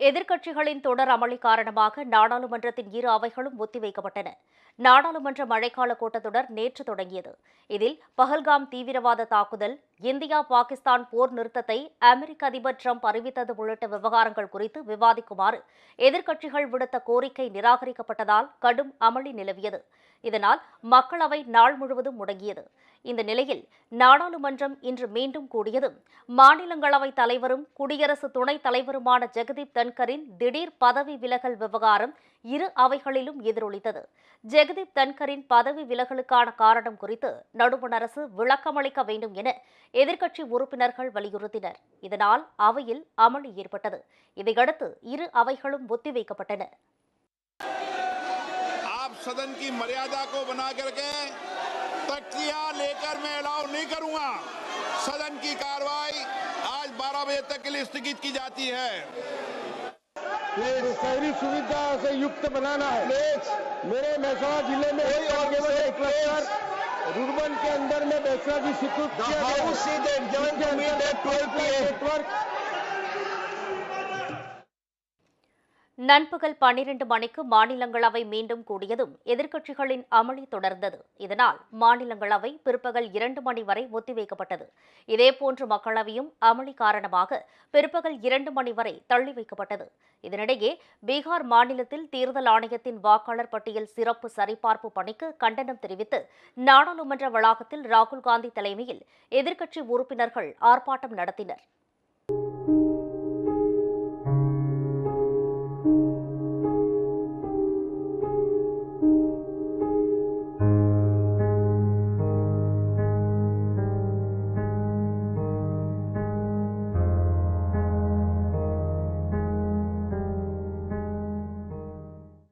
எதிர்க்கட்சிகளின் தொடர் அமளி காரணமாக நாடாளுமன்றத்தின் இரு அவைகளும் ஒத்திவைக்கப்பட்டன. நாடாளுமன்ற மழைக்கால கூட்டத்தொடர் நேற்று தொடங்கியது. இதில் பஹல்காம் தீவிரவாத தாக்குதல், இந்தியா பாகிஸ்தான் போர் நிறுத்தத்தை அமெரிக்க அதிபர் டிரம்ப் அறிவித்தது உள்ளிட்ட விவகாரங்கள் குறித்து விவாதிக்குமாறு எதிர்க்கட்சிகள் விடுத்த கோரிக்கை நிராகரிக்கப்பட்டதால் கடும் அமளி நிலவியது. இதனால் மக்களவை நாள் முழுவதும் முடங்கியது. இந்த நிலையில் நாடாளுமன்றம் இன்று மீண்டும் கூடியதும் மாநிலங்களவைத் தலைவரும் குடியரசு துணைத் தலைவருமான ஜெகதீப் தன்கரின் திடீர் பதவி விலகல் விவகாரம் இரு அவைகளிலும் எதிரொலித்தது. ஜெகதீப் தன்கரின் பதவி விலகலுக்கான காரணம் குறித்து நடுவண் அரசு விளக்கமளிக்க வேண்டும் என எதிர்க்கட்சி உறுப்பினர்கள் வலியுறுத்தினர். இதனால் அவையில் அமளி ஏற்பட்டது. இதையடுத்து இரு அவைகளும் ஒத்திவைக்கப்பட்டன. सदन की मर्यादा को बना करके तख्तियां लेकर मैं अलाउ नहीं करूंगा। सदन की कार्रवाई आज 12 बजे तक के लिए स्थगित की जाती है। शहरी सुविधा से युक्त बनाना है। मेरे मेहसाणा जिले में एक क्लस्टर रुर्बन के अंदर में बैसरा जी स्वीकृत नेटवर्क நண்பகல் 12 மணிக்கு மாநிலங்களவை மீண்டும் கூடியதும் எதிர்க்கட்சிகளின் அமளி தொடர்ந்தது. இதனால் மாநிலங்களவை பிற்பகல் 2 மணி வரை ஒத்திவைக்கப்பட்டது. இதேபோன்று மக்களவையும் அமளி காரணமாக பிற்பகல் 2 மணி வரை தள்ளி வைக்கப்பட்டது. இதனிடையே பீகார் மாநிலத்தில் தேர்தல் ஆணையத்தின் வாக்காளர் பட்டியல் சிறப்பு சரிபார்ப்பு பணிக்கு கண்டனம் தெரிவித்து நாடாளுமன்ற வளாகத்தில் ராகுல் காந்தி தலைமையில் எதிர்க்கட்சி உறுப்பினர்கள் ஆர்ப்பாட்டம் நடத்தினர்.